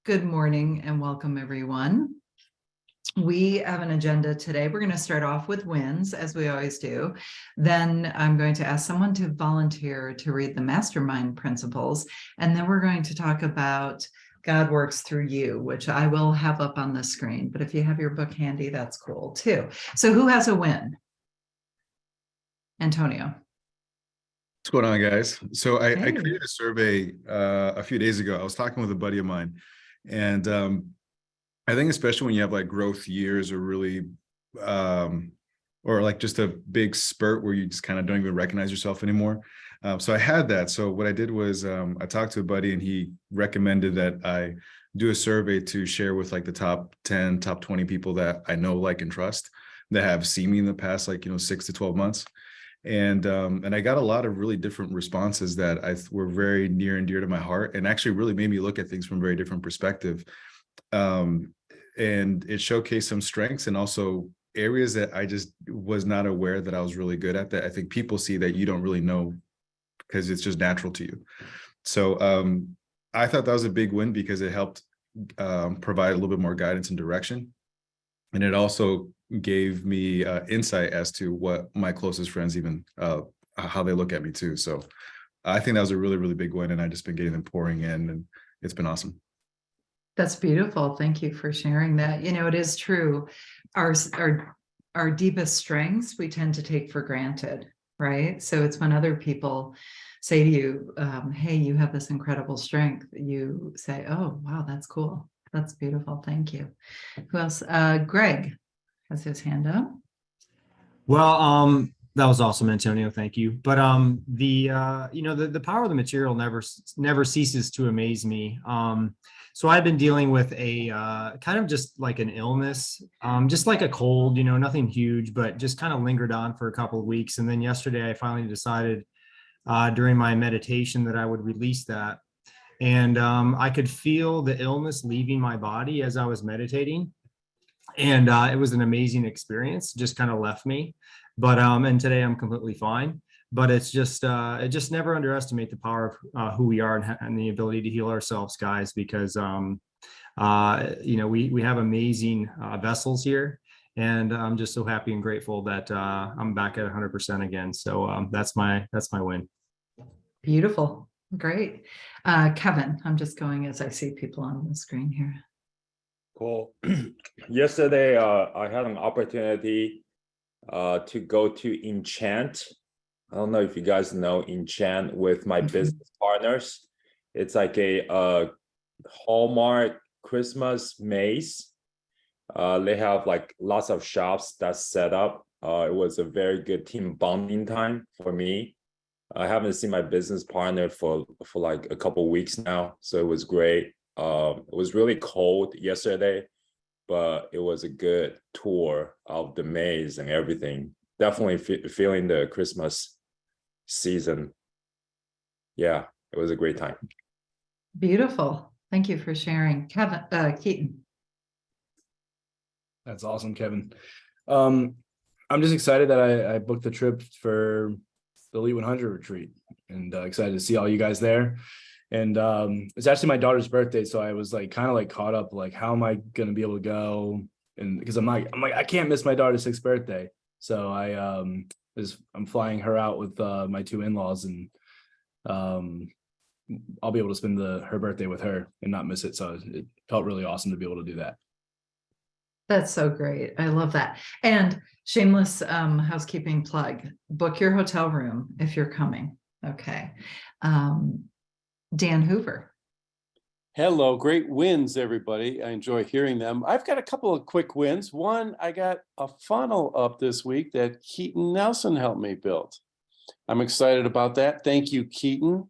Good morning and welcome, everyone. We have an agenda today. We're going to start off with wins, as we always do. Then I'm going to ask someone to volunteer to read the mastermind principles. And then we're going to talk about God Works Through You, which I will have up on the screen. But if you have your book handy, that's cool too. So who has a win? Antonio. What's going on, guys? So I Hey. created a survey a few days ago. I was talking with a buddy of mine, and I think especially when you have like growth years or really, or like just a big spurt where you just kind of don't even recognize yourself anymore. So I had that. So what I did was I talked to a buddy, and he recommended that I do a survey to share with like the top 10, top 20 people that I know, like, and trust that have seen me in the past, 6 to 12 months. And I got a lot of really different responses that were very near and dear to my heart, and actually really made me look at things from a very different perspective. And it showcased some strengths and also areas that I just was not aware that I was really good at, that I think people see that you don't really know because it's just natural to you. So I thought that was a big win because it helped provide a little bit more guidance and direction. And it also gave me insight as to what my closest friends even how they look at me too. So I think that was a really, really big win, and I've just been getting them pouring in, and it's been awesome. That's beautiful. Thank you for sharing that. You know, it is true. Our deepest strengths we tend to take for granted, right? So it's when other people say to you, hey, you have this incredible strength, you say, oh, wow, that's cool. That's beautiful. Thank you. Who else? Greg has his hand up. Well, that was awesome, Antonio. Thank you. But the power of the material never ceases to amaze me. So I've been dealing with a kind of just like an illness, just like a cold, nothing huge, but just kind of lingered on for a couple of weeks. And then yesterday I finally decided during my meditation that I would release that. And I could feel the illness leaving my body as I was meditating. And it was an amazing experience, just kind of left me. But and today I'm completely fine. But it's just never underestimate the power of who we are and the ability to heal ourselves, guys, because we have amazing vessels here. And I'm just so happy and grateful that I'm back at 100% again. So that's my win. Beautiful. Great. Kevin, I'm just going as I see people on the screen here. Cool. Yesterday, I had an opportunity to go to Enchant. I don't know if you guys know Enchant with my business partners. It's like a Hallmark Christmas maze. They have like lots of shops that's set up. It was a very good team bonding time for me. I haven't seen my business partner for like a couple of weeks now, so it was great. It was really cold yesterday, but it was a good tour of the maze and everything. Definitely feeling the Christmas season. Yeah, it was a great time. Beautiful. Thank you for sharing. Kevin, Keaton. That's awesome, Kevin. I'm just excited that I booked the trip for the Elite 100 retreat, and excited to see all you guys there. And it's actually my daughter's birthday, so I was like kind of like caught up, like how am I gonna be able to go? And because I'm like I can't miss my daughter's 6th birthday, so I'm flying her out with my 2 in-laws, and I'll be able to spend her birthday with her and not miss it. So it felt really awesome to be able to do that. That's so great. I love that. And shameless housekeeping plug, book your hotel room if you're coming. Okay. Dan Hoover. Hello, great wins, everybody. I enjoy hearing them. I've got a couple of quick wins. One, I got a funnel up this week that Keaton Nelson helped me build. I'm excited about that. Thank you, Keaton.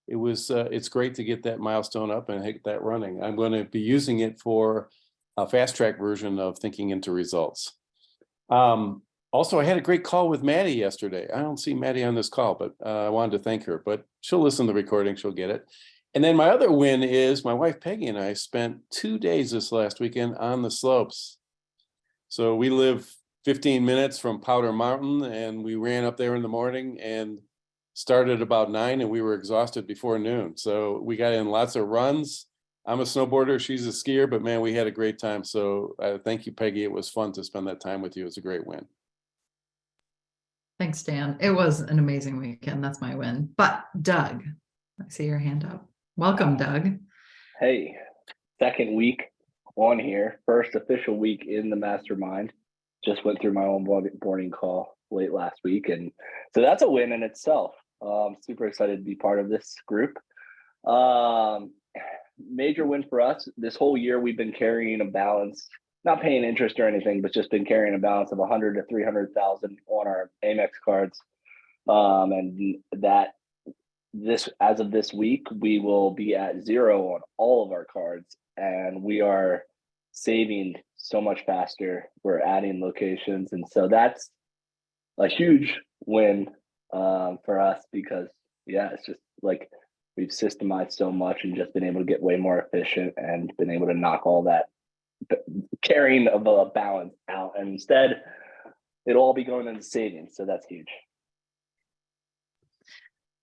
It's great to get that milestone up and hit that running. I'm going to be using it for a fast track version of Thinking into Results. Also, I had a great call with Maddie yesterday. I don't see Maddie on this call, but I wanted to thank her, but she'll listen to the recording, she'll get it. And then my other win is my wife, Peggy, and I spent 2 days this last weekend on the slopes. So we live 15 minutes from Powder Mountain, and we ran up there in the morning and started about 9, and we were exhausted before noon. So we got in lots of runs, I'm a snowboarder. She's a skier, but man, we had a great time. So thank you, Peggy. It was fun to spend that time with you. It was a great win. Thanks, Dan. It was an amazing weekend. That's my win. But Doug, I see your hand up. Welcome, Doug. Hey, second week on here, first official week in the mastermind. Just went through my own boarding call late last week, and so that's a win in itself. Super excited to be part of this group. Major win for us. This whole year we've been carrying a balance, not paying interest or anything, but just been carrying a balance of 100 to 300,000 on our Amex cards. And that as of this week, we will be at zero on all of our cards, and we are saving so much faster. We're adding locations, and so that's a huge win for us because it's just like we've systemized so much and just been able to get way more efficient and been able to knock all that carrying of a balance out, and instead it'll all be going into savings. So that's huge.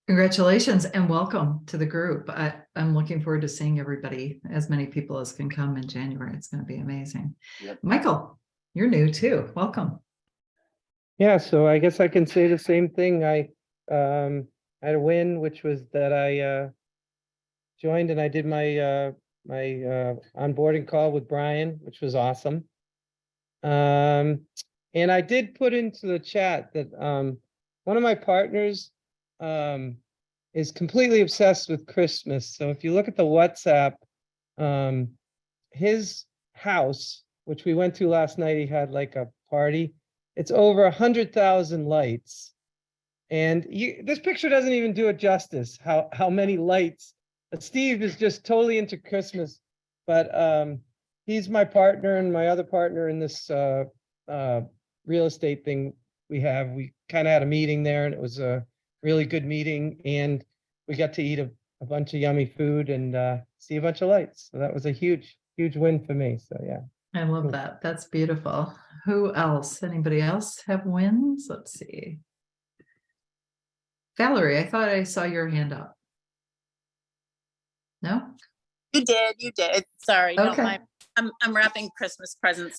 Congratulations and welcome to the group. I'm looking forward to seeing everybody, as many people as can come in January. It's going to be amazing. Yep. Michael, you're new too. Welcome. Yeah, so I guess I can say the same thing. I had a win, which was that I joined and I did my onboarding call with Brian, which was awesome. And I did put into the chat that one of my partners is completely obsessed with Christmas. So if you look at the WhatsApp, his house, which we went to last night, he had like a party. It's over 100,000 lights. And this picture doesn't even do it justice, how many lights. Steve is just totally into Christmas, but he's my partner and my other partner in this real estate thing we have. We kind of had a meeting there, and it was a really good meeting, and we got to eat a bunch of yummy food and see a bunch of lights. So that was a huge win for me. So yeah. I love that. That's beautiful. Who else? Anybody else have wins? Let's see. Valerie, I thought I saw your hand up. No? You did. Sorry. Okay. No, I'm wrapping Christmas presents.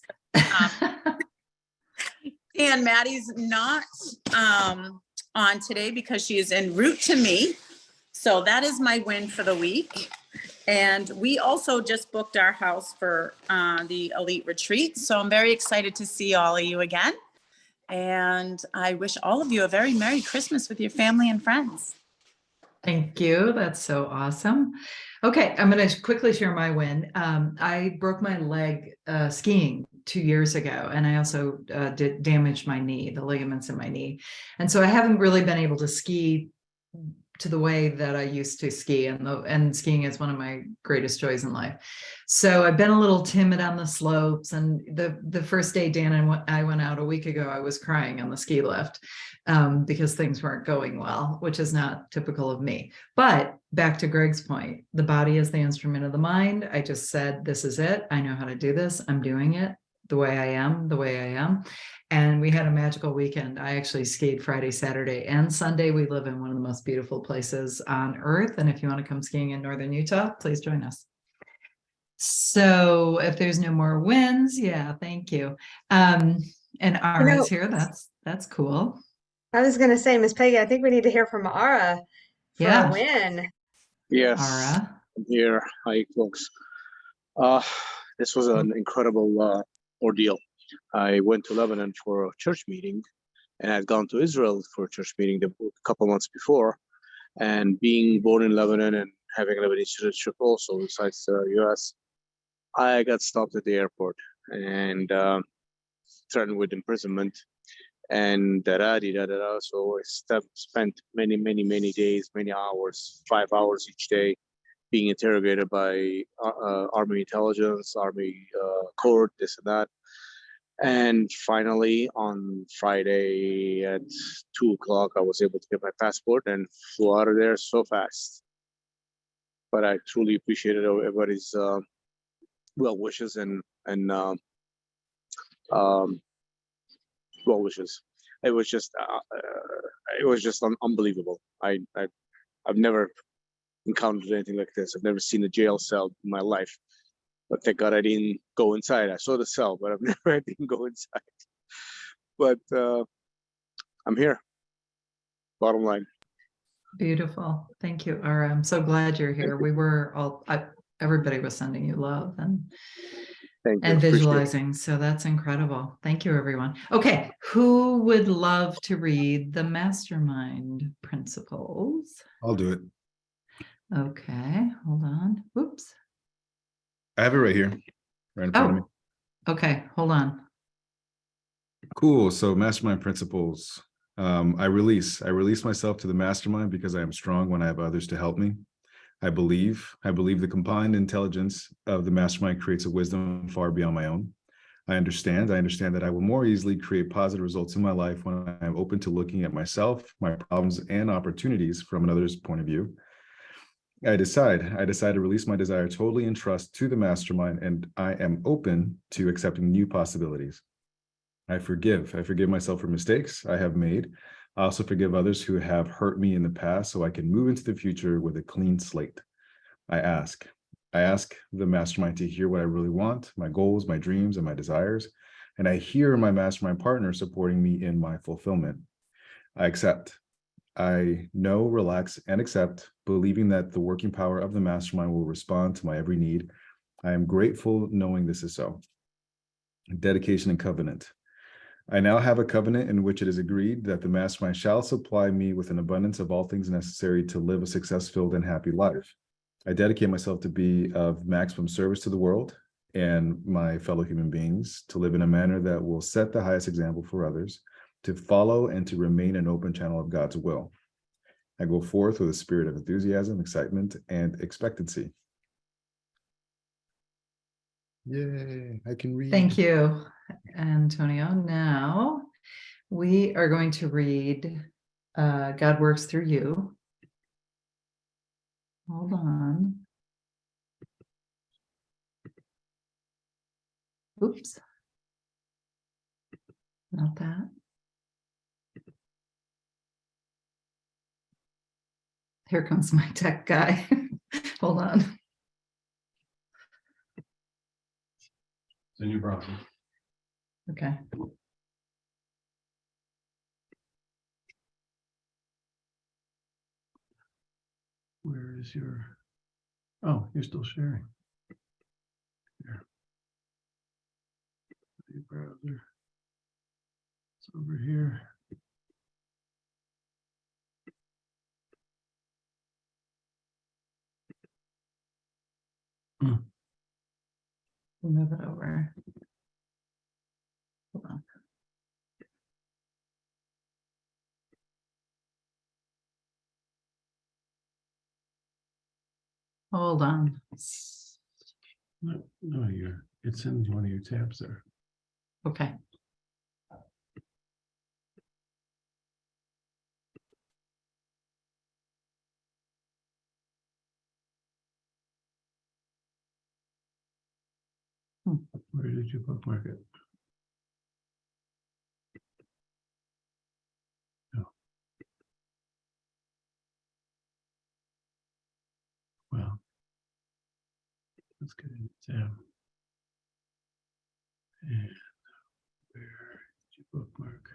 And Maddie's not on today because she is en route to me. So that is my win for the week. And we also just booked our house for the Elite Retreat. So I'm very excited to see all of you again. And I wish all of you a very Merry Christmas with your family and friends. Thank you. That's so awesome. Okay, I'm going to quickly share my win. I broke my leg skiing 2 years ago, and I also did damage my knee, the ligaments in my knee. And so I haven't really been able to ski to the way that I used to ski, and skiing is one of my greatest joys in life. So I've been a little timid on the slopes, and the first day Dan and I went out a week ago, I was crying on the ski lift because things weren't going well, which is not typical of me. But back to Greg's point, the body is the instrument of the mind. I just said, this is it. I know how to do this. I'm doing it the way I am. And we had a magical weekend. I actually skied Friday, Saturday, and Sunday. We live in one of the most beautiful places on earth. And if you want to come skiing in northern Utah, please join us. So if there's no more wins, yeah, thank you. And Ara's here. That's cool. I was going to say, Miss Peggy, I think we need to hear from Ara for a win. Yes, Ara. I'm here. Hi, folks. This was an incredible ordeal. I went to Lebanon for a church meeting, and I'd gone to Israel for a church meeting a couple months before. And being born in Lebanon and having a Lebanese citizenship also besides the U.S., I got stopped at the airport and threatened with imprisonment and da-da-di-da-da-da. So I spent many days, many hours, 5 hours each day being interrogated by Army intelligence, Army court, this and that. And finally, on Friday at 2 o'clock, I was able to get my passport and flew out of there so fast. But I truly appreciated everybody's well wishes and well wishes. It was just unbelievable. I've never encountered anything like this. I've never seen a jail cell in my life, but thank God I didn't go inside. I saw the cell, but I didn't go inside. But I'm here. Bottom line. Beautiful. Thank you, Ara. I'm so glad you're here. We were all, everybody was sending you love and Thank you. and Appreciate it. visualizing. So that's incredible. Thank you, everyone. Okay, who would love to read the mastermind principles? I'll do it. Okay, hold on. Oops. I have it right here, right in front of me. Okay, hold on. Cool. So mastermind principles. I release myself to the mastermind because I am strong when I have others to help me. I believe the combined intelligence of the mastermind creates a wisdom far beyond my own. I understand that I will more easily create positive results in my life when I am open to looking at myself, my problems, and opportunities from another's point of view. I decide to release my desire totally in trust to the mastermind, and I am open to accepting new possibilities. I forgive myself for mistakes I have made. I also forgive others who have hurt me in the past so I can move into the future with a clean slate. I ask the mastermind to hear what I really want, my goals, my dreams, and my desires. And I hear my mastermind partner supporting me in my fulfillment. I accept. I know, relax, and accept, believing that the working power of the mastermind will respond to my every need. I am grateful knowing this is so. Dedication and covenant. I now have a covenant in which it is agreed that the mastermind shall supply me with an abundance of all things necessary to live a success-filled and happy life. I dedicate myself to be of maximum service to the world and my fellow human beings, to live in a manner that will set the highest example for others, to follow and to remain an open channel of God's will. I go forth with a spirit of enthusiasm, excitement, and expectancy. Yay, I can read. Thank you, Antonio. Now we are going to read God Works Through You. Hold on. Oops. Not that. Here comes my tech guy. Hold on. It's a new browser. Okay. Where is your, oh, you're still sharing. Here. New browser. It's over here. We'll move it over. Hold on. Hold on. No, it's in one of your tabs there. Okay. Where did you bookmark it? No. Well, let's get in the tab. And where did you bookmark?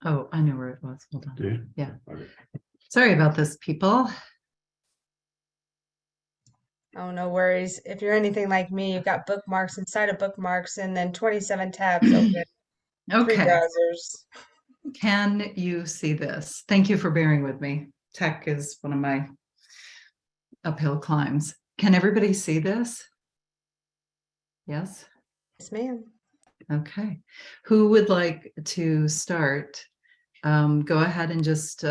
Oh, I know where it was. Hold on. Do you? Yeah. Okay. Sorry about this, people. Oh, no worries. If you're anything like me, you've got bookmarks inside of bookmarks and then 27 tabs open, 3 Okay. browsers. Can you see this? Thank you for bearing with me. Tech is one of my uphill climbs. Can everybody see this? Yes? Yes, ma'am. Okay. Who would like to start? Go ahead and just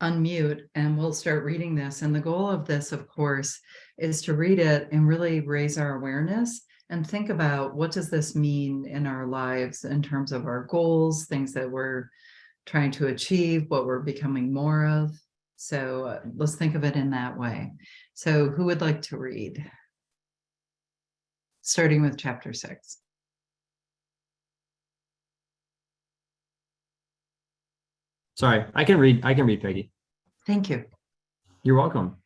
unmute and we'll start reading this. And the goal of this, of course, is to read it and really raise our awareness and think about what does this mean in our lives in terms of our goals, things that we're trying to achieve, what we're becoming more of. So let's think of it in that way. So who would like to read? Starting with chapter 6. Sorry, I can read, Peggy. Thank you. You're welcome.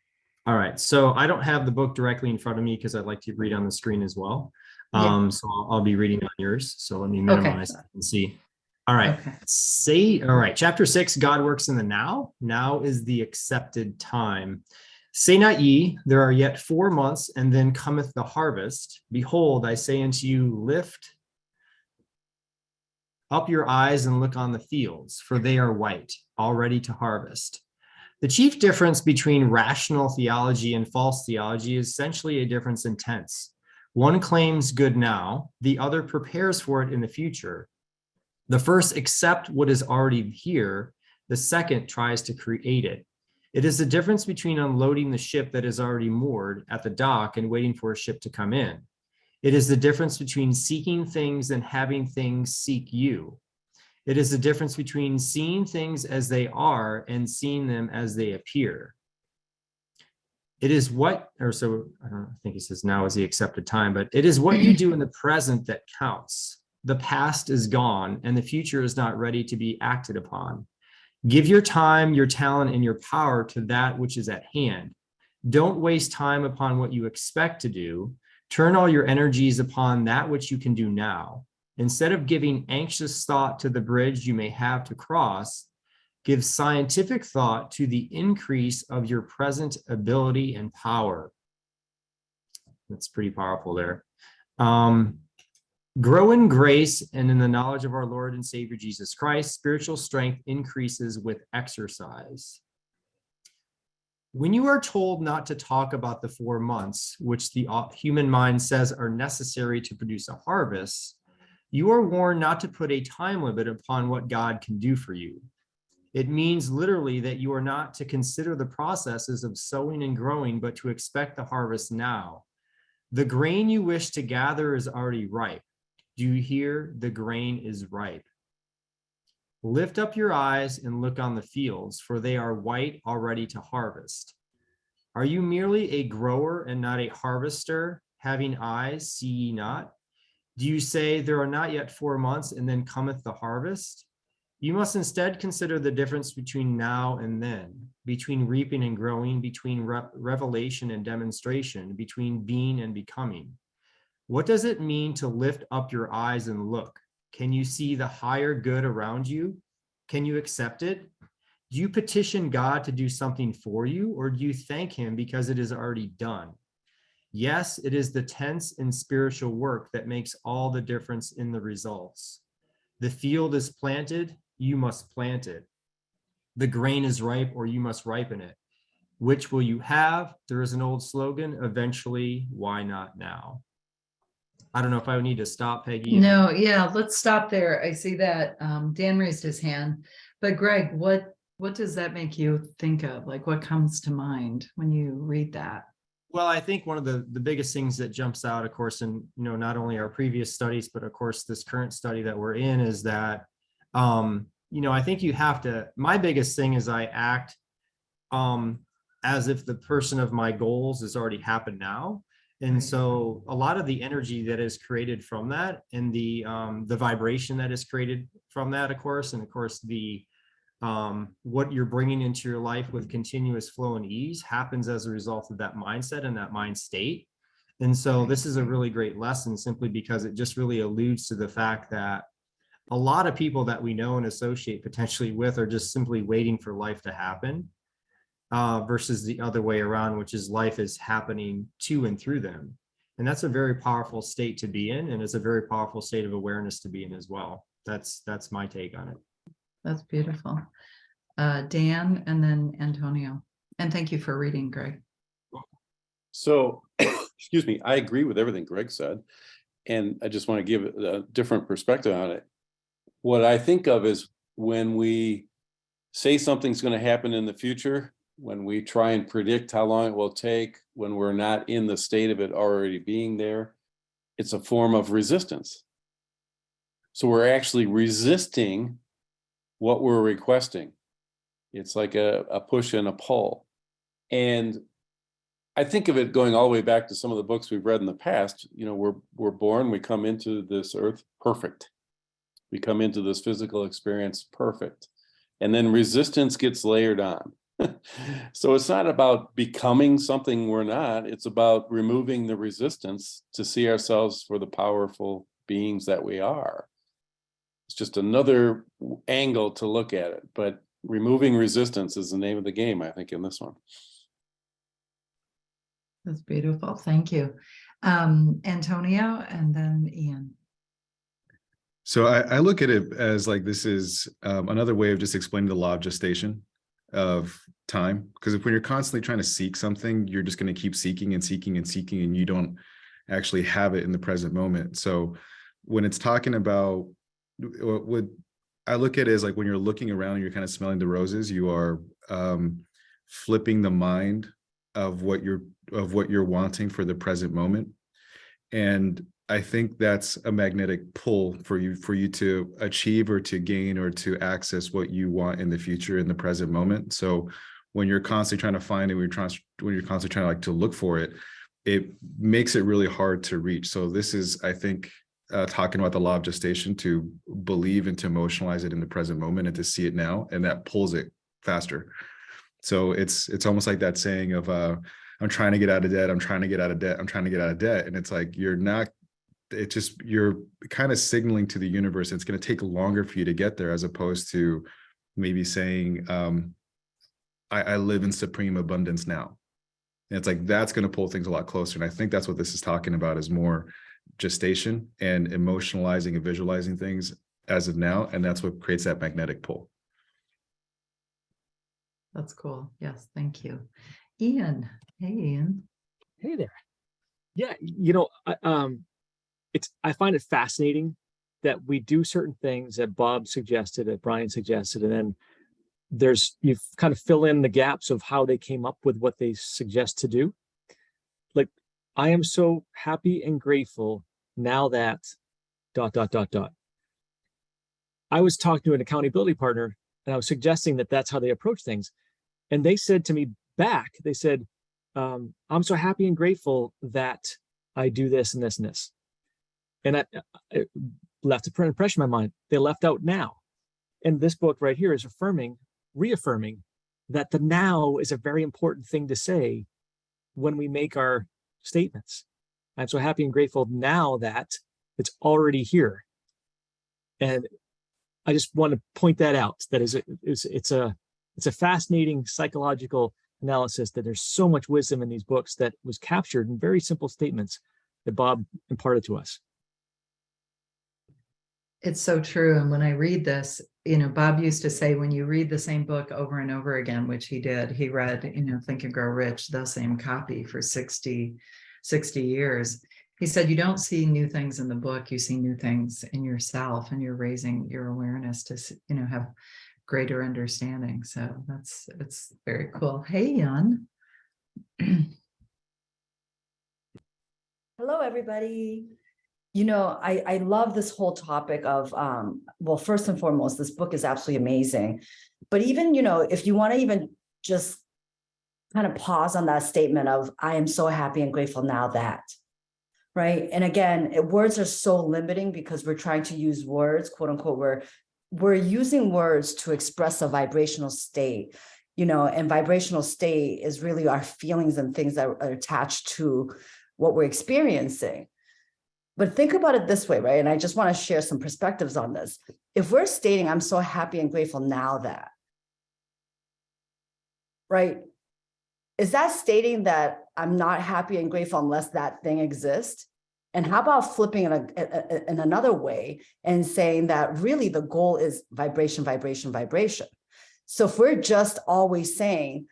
All right, so I don't have the book directly in front of me because I'd like to read on the screen as well. Yeah. So I'll be reading on yours. So let me Okay. minimize that and see. All right. Okay. All right. Chapter 6, God works in the now. Now is the accepted time. Say not ye, there are yet 4 months, and then cometh the harvest. Behold, I say unto you, lift up your eyes and look on the fields, for they are white, already to harvest. The chief difference between rational theology and false theology is essentially a difference in tense. One claims good now, the other prepares for it in the future. The first accepts what is already here, the second tries to create it. It is the difference between unloading the ship that is already moored at the dock and waiting for a ship to come in. It is the difference between seeking things and having things seek you. It is the difference between seeing things as they are and seeing them as they appear. It is what, or so I don't think it says now is the accepted time, but it is what you do in the present that counts. The past is gone and the future is not ready to be acted upon. Give your time, your talent, and your power to that which is at hand. Don't waste time upon what you expect to do. Turn all your energies upon that which you can do now. Instead of giving anxious thought to the bridge you may have to cross, give scientific thought to the increase of your present ability and power. That's pretty powerful there. Grow in grace and in the knowledge of our Lord and Savior Jesus Christ. Spiritual strength increases with exercise. When you are told not to talk about the 4 months, which the human mind says are necessary to produce a harvest, you are warned not to put a time limit upon what God can do for you. It means literally that you are not to consider the processes of sowing and growing, but to expect the harvest now. The grain you wish to gather is already ripe. Do you hear? The grain is ripe. Lift up your eyes and look on the fields, for they are white, already to harvest. Are you merely a grower and not a harvester? Having eyes, see ye not? Do you say, there are not yet 4 months, and then cometh the harvest? You must instead consider the difference between now and then, between reaping and growing, between revelation and demonstration, between being and becoming. What does it mean to lift up your eyes and look? Can you see the higher good around you? Can you accept it? Do you petition God to do something for you, or do you thank him because it is already done? Yes, it is the tense and spiritual work that makes all the difference in the results. The field is planted, you must plant it. The grain is ripe, or you must ripen it. Which will you have? There is an old slogan, eventually, why not now? I don't know if I would need to stop, Peggy. No, yeah, let's stop there. I see that Dan raised his hand, but Greg, what does that make you think of? Like, what comes to mind when you read that? Well, I think one of the biggest things that jumps out, of course, in not only our previous studies, but of course this current study that we're in, is that I think you have to. My biggest thing is I act as if the person of my goals has already happened now. And so a lot of the energy that is created from that, and the vibration that is created from that, of course, and of course the what you're bringing into your life with continuous flow and ease happens as a result of that mindset and that mind state. And so this is a really great lesson, simply because it just really alludes to the fact that a lot of people that we know and associate potentially with are just simply waiting for life to happen, versus the other way around, which is life is happening to and through them. And that's a very powerful state to be in, and it's a very powerful state of awareness to be in as well. That's my take on it. That's beautiful. Dan, and then Antonio. And thank you for reading, Greg. So, excuse me, I agree with everything Greg said, and I just want to give a different perspective on it. What I think of is when we say something's going to happen in the future, when we try and predict how long it will take, when we're not in the state of it already being there, it's a form of resistance. So we're actually resisting what we're requesting. It's like a push and a pull. And I think of it going all the way back to some of the books we've read in the past. We're born, we come into this earth perfect. We come into this physical experience perfect. And then resistance gets layered on. So it's not about becoming something we're not. It's about removing the resistance to see ourselves for the powerful beings that we are. It's just another angle to look at it. But removing resistance is the name of the game, I think, in this one. That's beautiful. Thank you. Antonio, and then Ian. So I look at it as like this is another way of just explaining the law of gestation of time. Because when you're constantly trying to seek something, you're just going to keep seeking and seeking and seeking, and you don't actually have it in the present moment. So when it's talking about what I look at it as like when you're looking around and you're kind of smelling the roses, you are flipping the mind of what you're wanting for the present moment. And I think that's a magnetic pull for you to achieve or to gain or to access what you want in the future in the present moment. So when you're constantly trying to find it, when you're constantly trying to like to look for it, it makes it really hard to reach. So this is, I think, talking about the law of gestation, to believe and to emotionalize it in the present moment and to see it now, and that pulls it faster. So it's almost like that saying of I'm trying to get out of debt, I'm trying to get out of debt, I'm trying to get out of debt. And it's like you're kind of signaling to the universe it's going to take longer for you to get there, as opposed to maybe saying I live in supreme abundance now. And it's like that's going to pull things a lot closer. And I think that's what this is talking about, is more gestation and emotionalizing and visualizing things as of now. And that's what creates that magnetic pull. That's cool. Yes, thank you. Ian. Hey, Ian. Hey there. Yeah, I find it fascinating that we do certain things that Bob suggested, that Brian suggested, and then you kind of fill in the gaps of how they came up with what they suggest to do. Like, I am so happy and grateful now that ... I was talking to an accountability partner, and I was suggesting that that's how they approach things. And they said to me back, they said, I'm so happy and grateful that I do this and this and this. And it left an impression in my mind. They left out now. And this book right here is reaffirming that the now is a very important thing to say when we make our statements. I'm so happy and grateful now that it's already here. And I just want to point that out, that it's a fascinating psychological analysis, that there's so much wisdom in these books that was captured in very simple statements that Bob imparted to us. It's so true. And when I read this, Bob used to say, when you read the same book over and over again, which he did, he read, Think and Grow Rich, the same copy for 60 years. He said, you don't see new things in the book, you see new things in yourself, and you're raising your awareness to, have greater understanding. So it's very cool. Hey, Jan. Hello, everybody. I love this whole topic of, well, first and foremost, this book is absolutely amazing. But even, if you want to even just kind of pause on that statement of, I am so happy and grateful now that, right? And again, words are so limiting because we're trying to use words, quote unquote, we're using words to express a vibrational state, and vibrational state is really our feelings and things that are attached to what we're experiencing. But think about it this way, right? And I just want to share some perspectives on this. If we're stating, I'm so happy and grateful now that, right? Is that stating that I'm not happy and grateful unless that thing exists? And how about flipping it in another way and saying that really the goal is vibration, vibration, vibration. So if we're just always saying,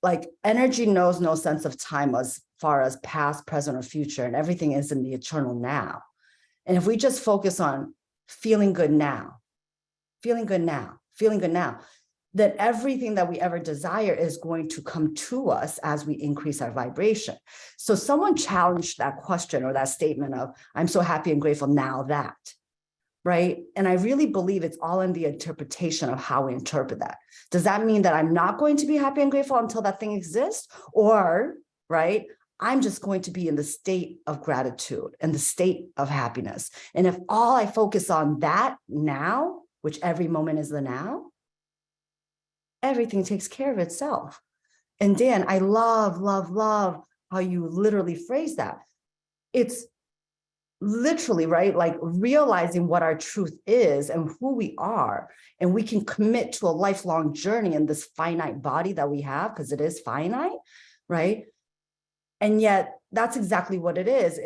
like, energy knows no sense of time as far as past, present, or future, and everything is in the eternal now. And if we just focus on feeling good now, feeling good now, feeling good now, then everything that we ever desire is going to come to us as we increase our vibration. So someone challenged that question or that statement of, I'm so happy and grateful now that, right? And I really believe it's all in the interpretation of how we interpret that. Does that mean that I'm not going to be happy and grateful until that thing exists? Or, right, I'm just going to be in the state of gratitude and the state of happiness. And if all I focus on that now, which every moment is the now, everything takes care of itself. And Dan, I love, love, love how you literally phrase that. It's literally, right? Like realizing what our truth is and who we are. And we can commit to a lifelong journey in this finite body that we have, because it is finite, right? And yet that's exactly what it is.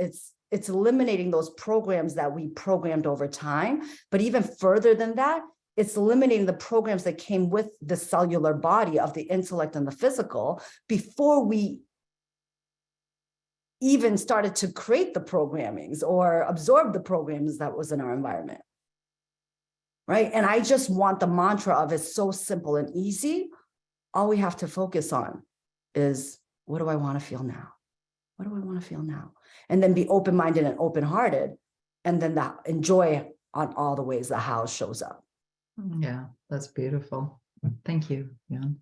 It's eliminating those programs that we programmed over time. But even further than that, it's eliminating the programs that came with the cellular body of the intellect and the physical before we even started to create the programmings or absorb the programs that was in our environment. Right. And I just want the mantra of it's so simple and easy. All we have to focus on is, what do I want to feel now? What do I want to feel now? And then be open-minded and open-hearted. And then that enjoy on all the ways the how shows up. Yeah, that's beautiful. Thank you, Jan.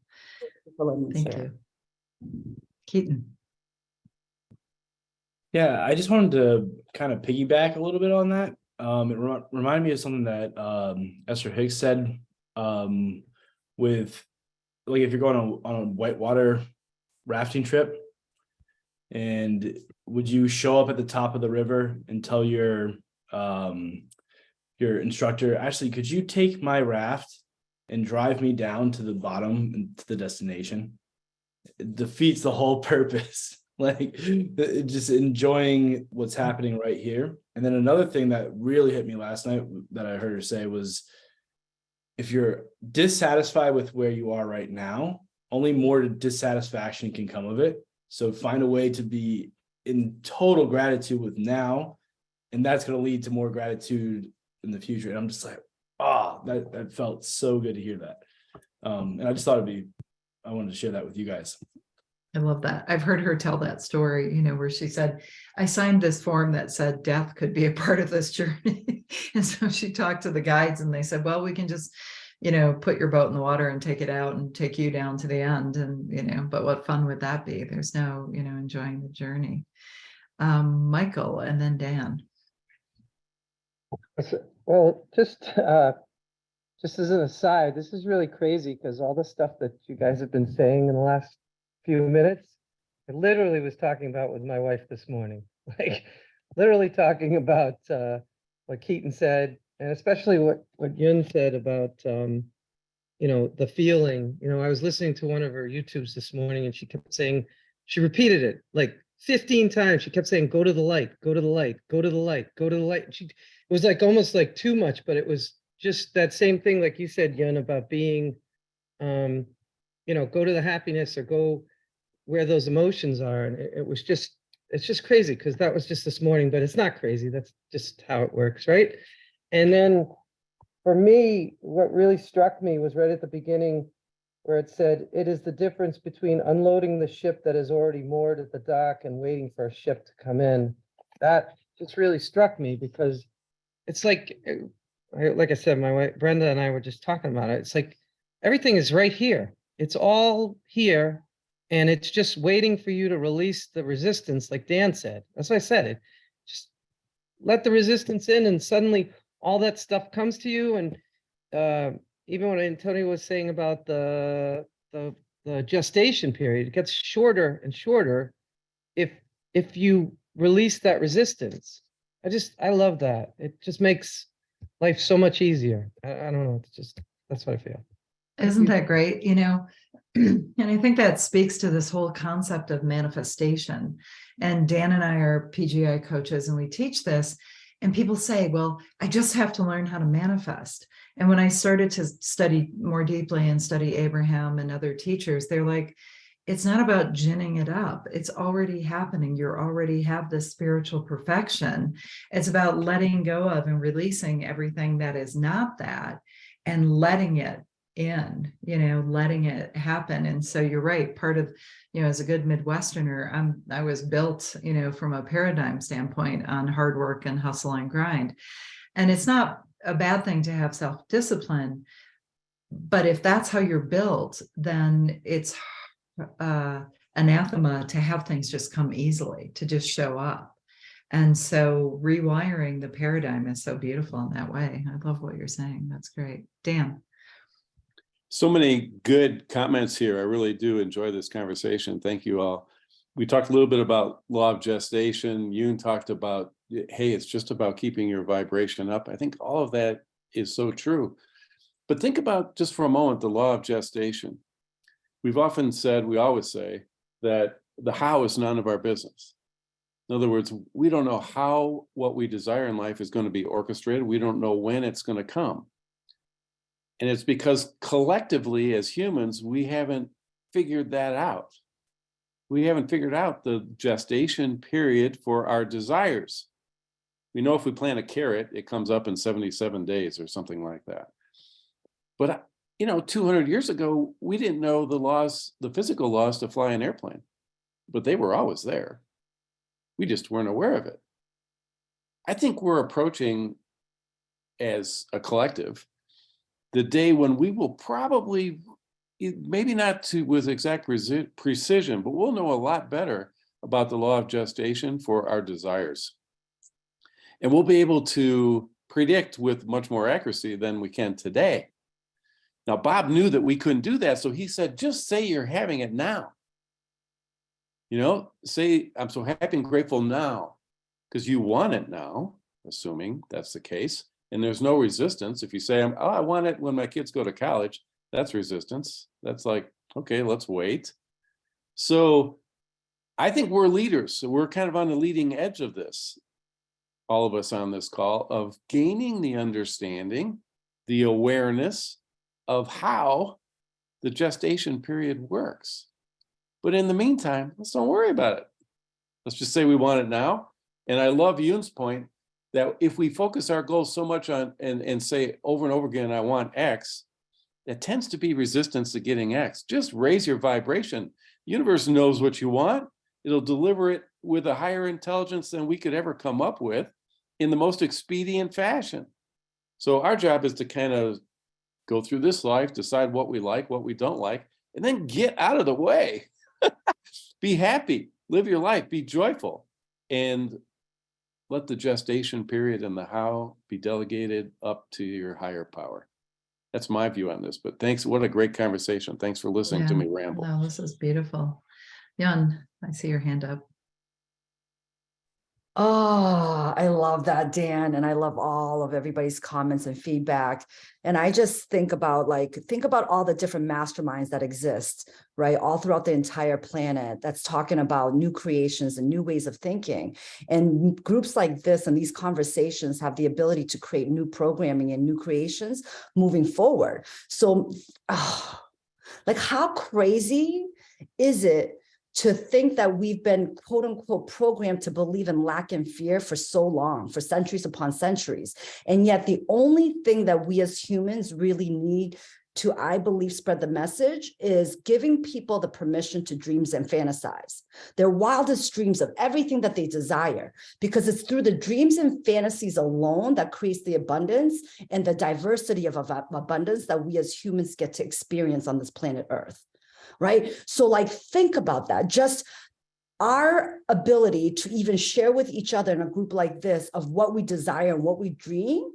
Thank you. Keaton. Yeah, I just wanted to kind of piggyback a little bit on that. It reminded me of something that Esther Hicks said with, like, if you're going on a whitewater rafting trip, and would you show up at the top of the river and tell your instructor, actually, could you take my raft and drive me down to the bottom and to the destination? It defeats the whole purpose. Like, just enjoying what's happening right here. And then another thing that really hit me last night that I heard her say was, if you're dissatisfied with where you are right now, only more dissatisfaction can come of it. So find a way to be in total gratitude with now, and that's going to lead to more gratitude in the future. And I'm just like, that felt so good to hear that. And I just thought I wanted to share that with you guys. I love that. I've heard her tell that story, where she said, I signed this form that said death could be a part of this journey. And so she talked to the guides and they said, well, we can just, put your boat in the water and take it out and take you down to the end. And, but what fun would that be? There's no, enjoying the journey. Michael and then Dan. Well, just as an aside, this is really crazy because all the stuff that you guys have been saying in the last few minutes, I literally was talking about with my wife this morning, like literally talking about what Keaton said, and especially what Yun said about the feeling. I was listening to one of her YouTubes this morning, and she kept saying, she repeated it like 15 times. She kept saying, go to the light, go to the light, go to the light, go to the light. And it was like almost like too much, but it was just that same thing, like you said, Yun, about being, go to the happiness or go where those emotions are. And it's just crazy because that was just this morning, but it's not crazy. That's just how it works, right? And then for me, what really struck me was right at the beginning where it said, it is the difference between unloading the ship that is already moored at the dock and waiting for a ship to come in. That just really struck me because it's like I said, my wife, Brenda, and I were just talking about it. It's like everything is right here. It's all here. And it's just waiting for you to release the resistance, like Dan said. That's what I said. It just let the resistance in, and suddenly all that stuff comes to you. And even when Antonio was saying about the gestation period, it gets shorter and shorter if you release that resistance. I love that. It just makes life so much easier. I don't know. That's what I feel. Isn't that great? And I think that speaks to this whole concept of manifestation. And Dan and I are PGI coaches, and we teach this. And people say, well, I just have to learn how to manifest. And when I started to study more deeply and study Abraham and other teachers, they're like, it's not about ginning it up. It's already happening. You already have this spiritual perfection. It's about letting go of and releasing everything that is not that and letting it in, letting it happen. And so you're right. Part of, as a good Midwesterner, I was built, from a paradigm standpoint on hard work and hustle and grind. And it's not a bad thing to have self-discipline, but if that's how you're built, then it's anathema to have things just come easily, to just show up. And so rewiring the paradigm is so beautiful in that way. I love what you're saying. That's great. Dan. So many good comments here. I really do enjoy this conversation. Thank you all. We talked a little bit about law of gestation. Yoon talked about, hey, it's just about keeping your vibration up. I think all of that is so true. But think about just for a moment the law of gestation. We've often said, we always say, that the how is none of our business. In other words, we don't know how what we desire in life is going to be orchestrated. We don't know when it's going to come. And it's because collectively as humans, we haven't figured that out. We haven't figured out the gestation period for our desires. We know if we plant a carrot, it comes up in 77 days or something like that. But, 200 years ago, we didn't know the laws, the physical laws to fly an airplane, but they were always there. We just weren't aware of it. I think we're approaching, as a collective, the day when we will probably, maybe not with exact precision, but we'll know a lot better about the law of gestation for our desires. And we'll be able to predict with much more accuracy than we can today. Now, Bob knew that we couldn't do that, so he said, just say you're having it now. Say, I'm so happy and grateful now, because you want it now, assuming that's the case. And there's no resistance. If you say, I want it when my kids go to college, that's resistance. That's like, okay, let's wait. So I think we're leaders. So we're kind of on the leading edge of this, all of us on this call, of gaining the understanding, the awareness of how the gestation period works. But in the meantime, let's don't worry about it. Let's just say we want it now. And I love Yoon's point that if we focus our goals so much on and say over and over again, I want X, that tends to be resistance to getting X. Just raise your vibration. The universe knows what you want. It'll deliver it with a higher intelligence than we could ever come up with in the most expedient fashion. So our job is to kind of go through this life, decide what we like, what we don't like, and then get out of the way. Be happy, live your life, be joyful, and let the gestation period and the how be delegated up to your higher power. That's my view on this, but thanks. What a great conversation. Thanks for listening to me ramble. No, this is beautiful. Yun, I see your hand up. Oh, I love that, Dan. And I love all of everybody's comments and feedback. And I just think about all the different masterminds that exist, right? All throughout the entire planet that's talking about new creations and new ways of thinking. And groups like this and these conversations have the ability to create new programming and new creations moving forward. So, how crazy is it to think that we've been quote unquote programmed to believe in lack and fear for so long, for centuries upon centuries. And yet the only thing that we as humans really need to, I believe, spread the message is giving people the permission to dreams and fantasize their wildest dreams of everything that they desire, because it's through the dreams and fantasies alone that creates the abundance and the diversity of abundance that we as humans get to experience on this planet Earth. Right? So think about that. Just our ability to even share with each other in a group like this of what we desire and what we dream.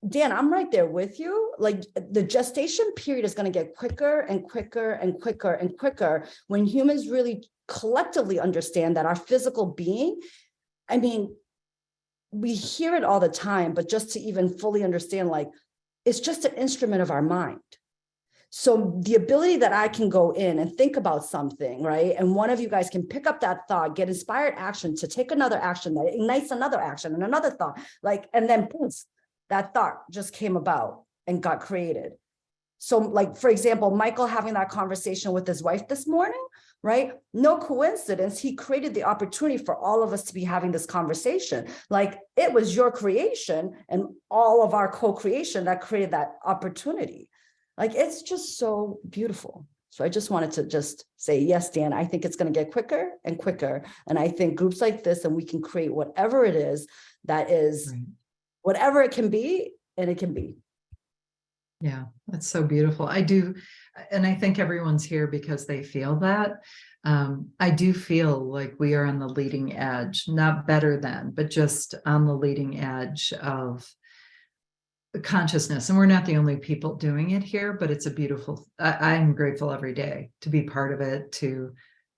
Dan, I'm right there with you. The gestation period is going to get quicker and quicker and quicker and quicker when humans really collectively understand that our physical being, we hear it all the time, but just to even fully understand, it's just an instrument of our mind. So the ability that I can go in and think about something, right? And one of you guys can pick up that thought, get inspired action to take another action that ignites another action and another thought, and then poof, that thought just came about and got created. So for example, Michael having that conversation with his wife this morning, right? No coincidence, he created the opportunity for all of us to be having this conversation. It was your creation and all of our co-creation that created that opportunity. It's just so beautiful. So I just wanted to just say, yes, Dan, I think it's going to get quicker and quicker. And I think groups like this, and we can create whatever it is that is, whatever it can be, and it can be. Yeah, that's so beautiful. I do. And I think everyone's here because they feel that. I do feel like we are on the leading edge, not better than, but just on the leading edge of consciousness. And we're not the only people doing it here, but it's a beautiful, I'm grateful every day to be part of it, to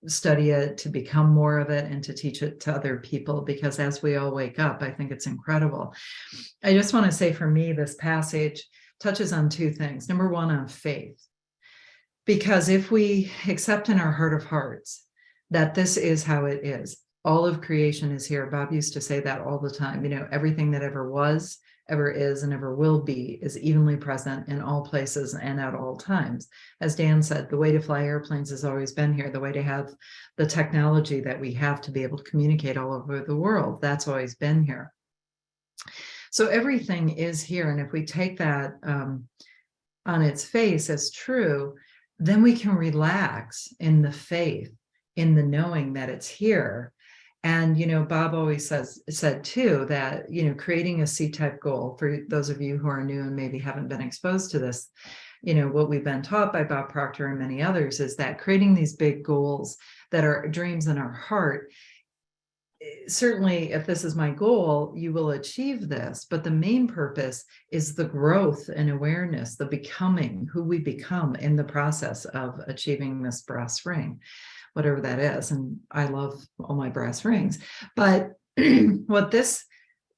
study it, to become more of it, and to teach it to other people, because as we all wake up, I think it's incredible. I just want to say, for me, this passage touches on two things. Number one, on faith. Because if we accept in our heart of hearts that this is how it is, all of creation is here. Bob used to say that all the time. You know, everything that ever was, ever is, and ever will be is evenly present in all places and at all times. As Dan said, the way to fly airplanes has always been here. The way to have the technology that we have to be able to communicate all over the world, that's always been here. So everything is here. And if we take that on its face as true, then we can relax in the faith, in the knowing that it's here. And, you know, Bob always said too, that, you know, creating a C-type goal, for those of you who are new and maybe haven't been exposed to this, you know, what we've been taught by Bob Proctor and many others is that creating these big goals that are dreams in our heart, certainly if this is my goal, you will achieve this. But the main purpose is the growth and awareness, the becoming, who we become in the process of achieving this brass ring, whatever that is. And I love all my brass rings. But what this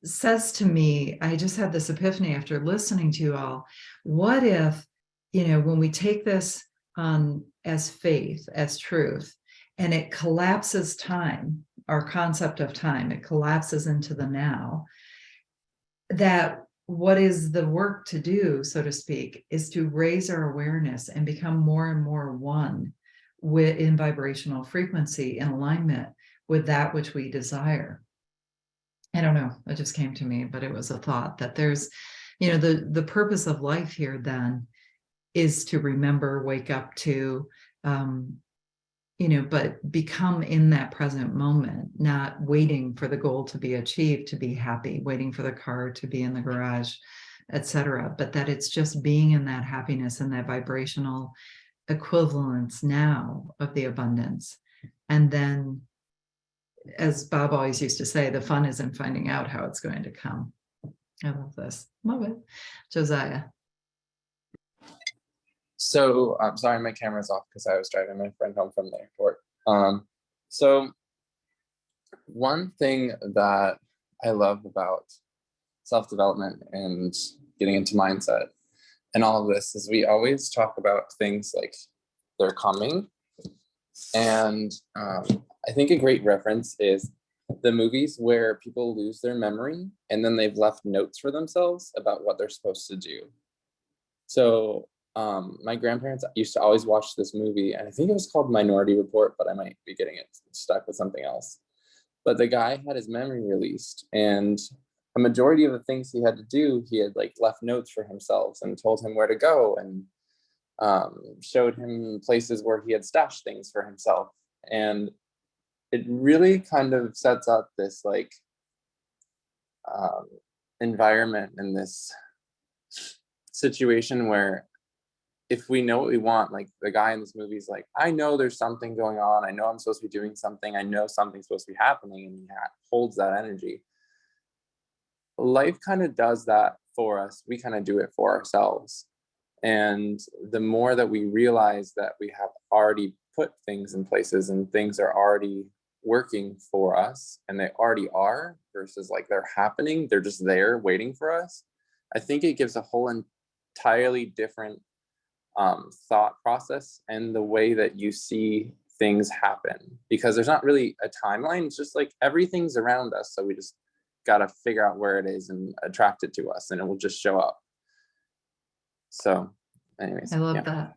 says to me, I just had this epiphany after listening to you all. What if, you know, when we take this as faith, as truth, and it collapses time, our concept of time, it collapses into the now, that what is the work to do, so to speak, is to raise our awareness and become more and more one in vibrational frequency, in alignment with that which we desire. I don't know, it just came to me, but it was a thought that there's, you know, the purpose of life here then is to remember, wake up to, you know, but become in that present moment, not waiting for the goal to be achieved, to be happy, waiting for the car to be in the garage, etc. But that it's just being in that happiness and that vibrational equivalence now of the abundance. And then, as Bob always used to say, the fun is in finding out how it's going to come. I love this. Love it. Josiah. So I'm sorry, my camera's off because I was driving my friend home from the airport. So one thing that I love about self-development and getting into mindset and all of this is we always talk about things like they're coming. And I think a great reference is the movies where people lose their memory and then they've left notes for themselves about what they're supposed to do. So my grandparents used to always watch this movie, and I think it was called Minority Report, but I might be getting it stuck with something else. But the guy had his memory released, and a majority of the things he had to do, he had like left notes for himself and told him where to go, and showed him places where he had stashed things for himself. And it really kind of sets up this like environment in this situation where if we know what we want, like the guy in this movie is like, I know there's something going on. I know I'm supposed to be doing something. I know something's supposed to be happening, and he holds that energy. Life kind of does that for us. We kind of do it for ourselves. And the more that we realize that we have already put things in places and things are already working for us, and they already are, versus like they're happening, they're just there waiting for us, I think it gives a whole entirely different thought process and the way that you see things happen, because there's not really a timeline. It's just like everything's around us, so we just got to figure out where it is and attract it to us, and it will just show up. So anyways, I love that.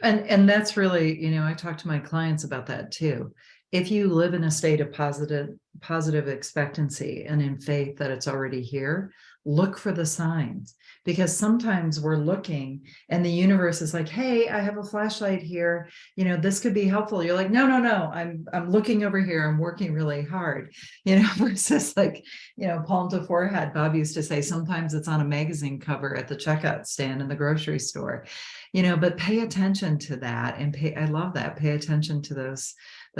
And that's really, you know, I talk to my clients about that too. If you live in a state of positive expectancy and in faith that it's already here, look for the signs, because sometimes we're looking and the universe is like, hey, I have a flashlight here, you know, this could be helpful. You're like, no, I'm looking over here, I'm working really hard, you know, versus like, you know, palm to forehead. Bob used to say sometimes it's on a magazine cover at the checkout stand in the grocery store, you know, but pay attention to that. And I love that, pay attention to those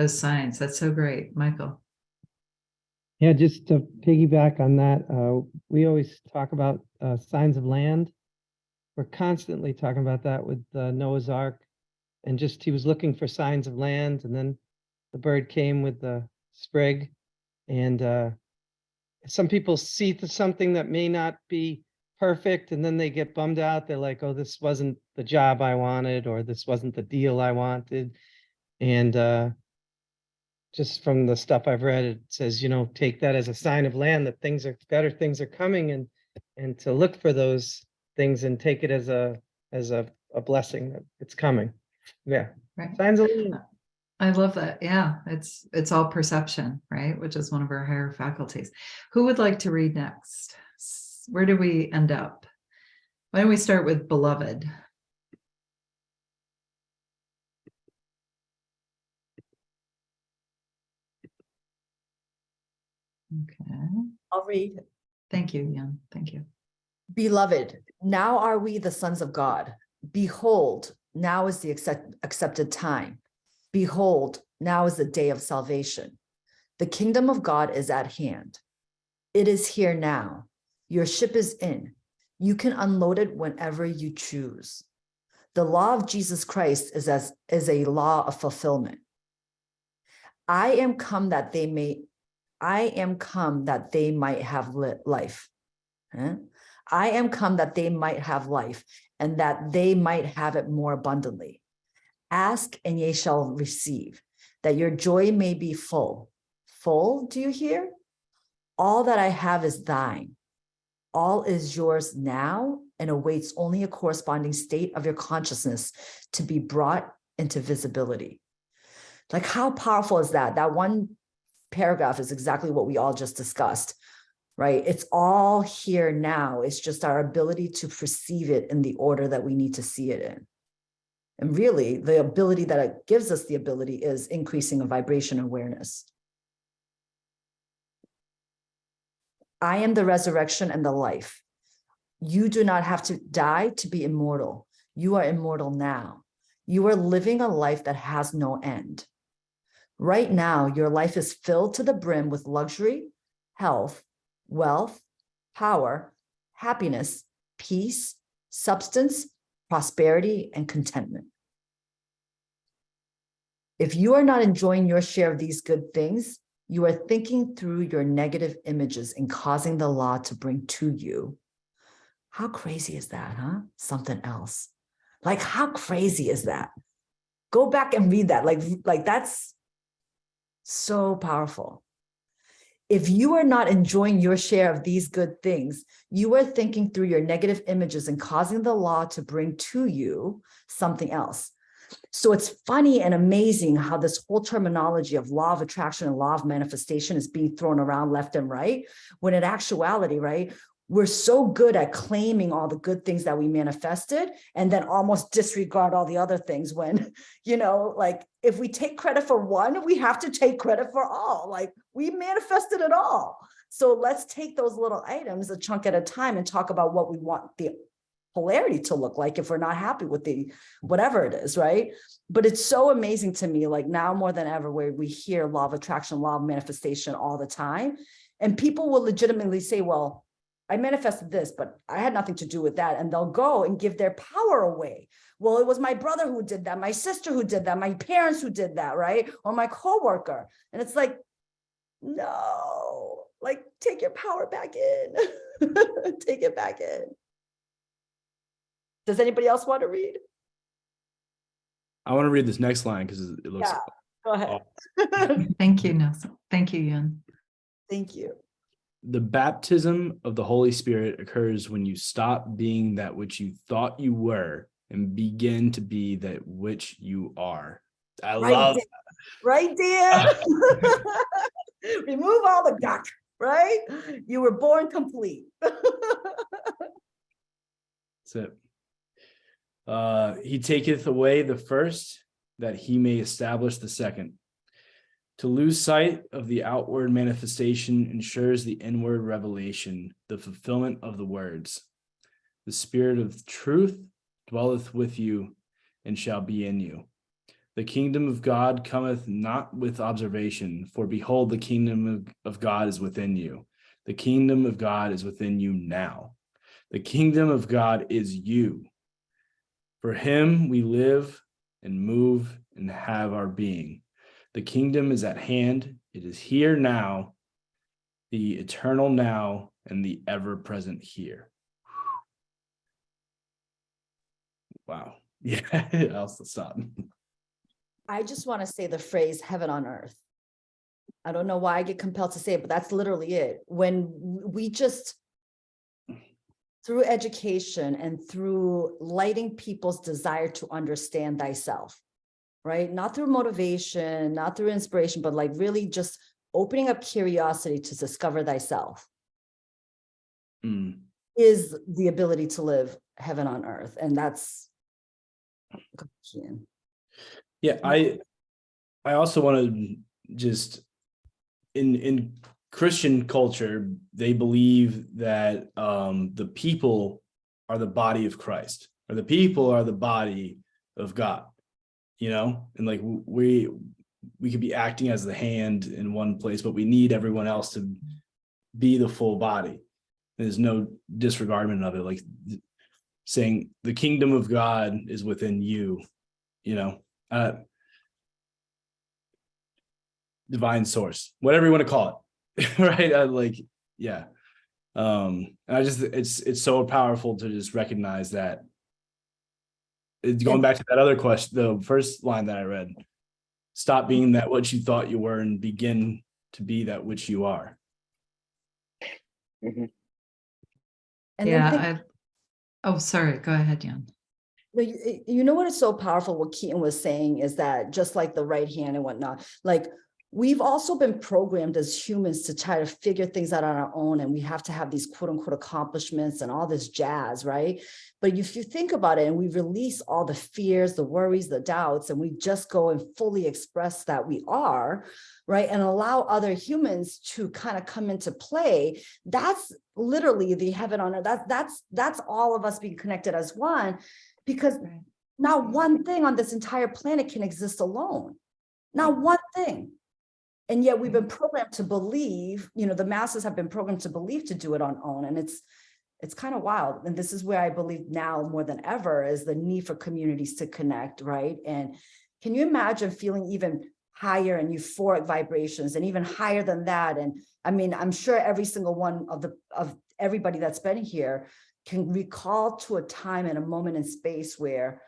signs. That's so great. Michael. Yeah, just to piggyback on that, we always talk about signs of land. We're constantly talking about that with Noah's Ark, and just he was looking for signs of land, and then the bird came with the sprig, and some people see something that may not be perfect, and then they get bummed out. They're like, "Oh, this wasn't the job I wanted, or this wasn't the deal I wanted," and just from the stuff I've read, it says, take that as a sign of land that better things are coming, and to look for those things and take it as a blessing that it's coming. Yeah. Right. Signs of land. I love that. Yeah, it's all perception, right? Which is one of our higher faculties. Who would like to read next? Where do we end up? Why don't we start with beloved? Okay. I'll read. Thank you, Jan. Thank you. Beloved, now are we the sons of God. Behold, now is the accepted time. Behold, now is the day of salvation. The kingdom of God is at hand. It is here now. Your ship is in. You can unload it whenever you choose. The law of Jesus Christ is a law of fulfillment. I am come that they might have life. Huh? I am come that they might have life, and that they might have it more abundantly. Ask and ye shall receive, that your joy may be full. Full, do you hear? All that I have is thine. All is yours now and awaits only a corresponding state of your consciousness to be brought into visibility. Like, how powerful is that? That one paragraph is exactly what we all just discussed, right? It's all here now. It's just our ability to perceive it in the order that we need to see it in. And really, the ability that it gives us the ability is increasing a vibration awareness. I am the resurrection and the life. You do not have to die to be immortal. You are immortal now. You are living a life that has no end. Right now, your life is filled to the brim with luxury, health, wealth, power, happiness, peace, substance, prosperity, and contentment. If you are not enjoying your share of these good things, you are thinking through your negative images and causing the law to bring to you. How crazy is that, huh? Something else. Like, how crazy is that? Go back and read that. Like that's so powerful. If you are not enjoying your share of these good things, you are thinking through your negative images and causing the law to bring to you something else. So it's funny and amazing how this whole terminology of law of attraction and law of manifestation is being thrown around left and right, when in actuality, right, we're so good at claiming all the good things that we manifested and then almost disregard all the other things when, like, if we take credit for one, we have to take credit for all. Like, we manifested it all. So let's take those little items a chunk at a time and talk about what we want the polarity to look like if we're not happy with the whatever it is, right? But it's so amazing to me, like now more than ever, where we hear law of attraction, law of manifestation all the time, and people will legitimately say, well, I manifested this, but I had nothing to do with that. And they'll go and give their power away. Well, it was my brother who did that, my sister who did that, my parents who did that, right? Or my coworker. And it's like, no, like, take your power back in. Take it back in. Does anybody else want to read? I want to read this next line because it looks. Yeah, go ahead. Thank you, Nelson. Thank you, Jan. Thank you. The baptism of the Holy Spirit occurs when you stop being that which you thought you were and begin to be that which you are. I love that. Right, Dan? Remove all the gunk, right? You were born complete. That's it. He taketh away the first, that he may establish the second. To lose sight of the outward manifestation ensures the inward revelation, the fulfillment of the words. The spirit of truth dwelleth with you and shall be in you. The kingdom of God cometh not with observation, for behold, the kingdom of God is within you. The kingdom of God is within you now. The kingdom of God is you. For him we live and move and have our being. The kingdom is at hand. It is here now, the eternal now, and the ever-present here. Wow. Yeah, I'll stop. I just want to say the phrase heaven on earth. I don't know why I get compelled to say it, but that's literally it. When we just, through education and through lighting people's desire to understand thyself, right? Not through motivation, not through inspiration, but like really just opening up curiosity to discover thyself is the ability to live heaven on earth. And that's, yeah, I also want to just, in Christian culture, they believe that the people are the body of Christ, or the people are the body of God, you know, and like we could be acting as the hand in one place, but we need everyone else to be the full body. There's no disregardment of it, like saying the kingdom of God is within you, you know, divine source, whatever you want to call it, right? Like, yeah. And I just, it's so powerful to just recognize that. It's going back to that other question, the first line that I read, stop being that what you thought you were and begin to be that which you are. And yeah. Oh, sorry. Go ahead, Jan. You know what is so powerful? What Keaton was saying is that just like the right hand and whatnot, like we've also been programmed as humans to try to figure things out on our own. And we have to have these quote unquote accomplishments and all this jazz, right? But if you think about it and we release all the fears, the worries, the doubts, and we just go and fully express that we are, right? And allow other humans to kind of come into play, that's literally the heaven on earth. That's all of us being connected as one, because not one thing on this entire planet can exist alone. Not one thing. And yet we've been programmed to believe, you know, the masses have been programmed to believe to do it on own. And it's kind of wild. And this is where I believe now more than ever is the need for communities to connect, right? And can you imagine feeling even higher and euphoric vibrations and even higher than that? And I mean, I'm sure every single one of everybody that's been here can recall to a time and a moment in space where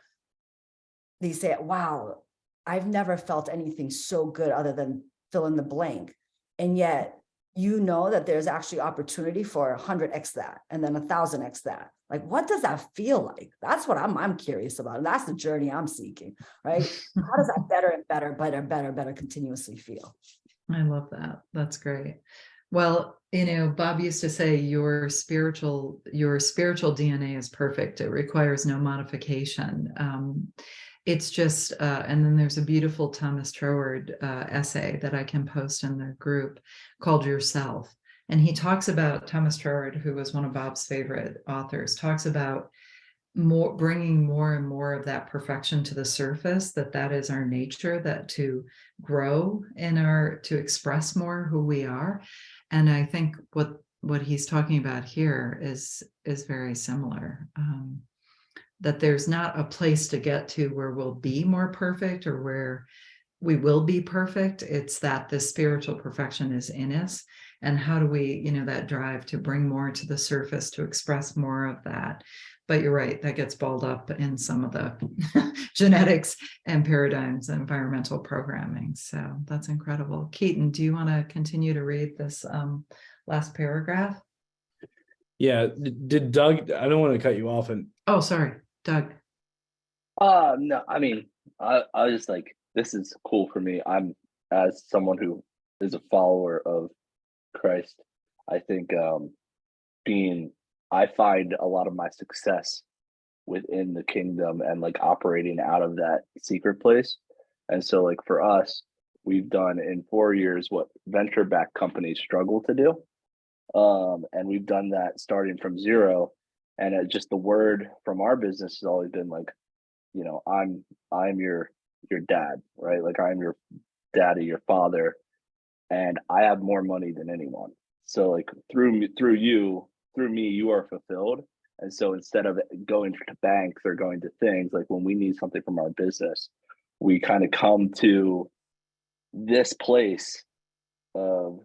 they say, wow, I've never felt anything so good other than fill in the blank. And yet, you know that there's actually opportunity for 100x that, and then 1000x that. Like, what does that feel like? That's what I'm curious about. And that's the journey I'm seeking, right? How does that better continuously feel? I love that. That's great. Well, you know, Bob used to say your spiritual DNA is perfect. It requires no modification. It's just, and then there's a beautiful Thomas Troward essay that I can post in the group called Yourself. And he talks about, Thomas Troward, who was one of Bob's favorite authors, talks about bringing more and more of that perfection to the surface, that is our nature, that to grow to express more who we are. And I think what he's talking about here is very similar. That there's not a place to get to where we'll be more perfect or where we will be perfect. It's that the spiritual perfection is in us. And how do we, you know, that drive to bring more to the surface, to express more of that. But you're right, that gets balled up in some of the genetics and paradigms and environmental programming. So that's incredible. Keaton, do you want to continue to read this last paragraph? Yeah, did Doug, I don't want to cut you off. And oh, sorry, Doug. No, I mean, I was just like, this is cool for me. I'm, as someone who is a follower of Christ, I think I find a lot of my success within the kingdom and like operating out of that secret place. And so like for us, we've done in 4 years what venture-backed companies struggle to do. And we've done that starting from zero. And just the word from our business has always been like, you know, I'm your your dad, right? Like I'm your daddy, your father, and I have more money than anyone. So like through me, you are fulfilled. And so instead of going to banks or going to things, like when we need something from our business, we kind of come to this place of,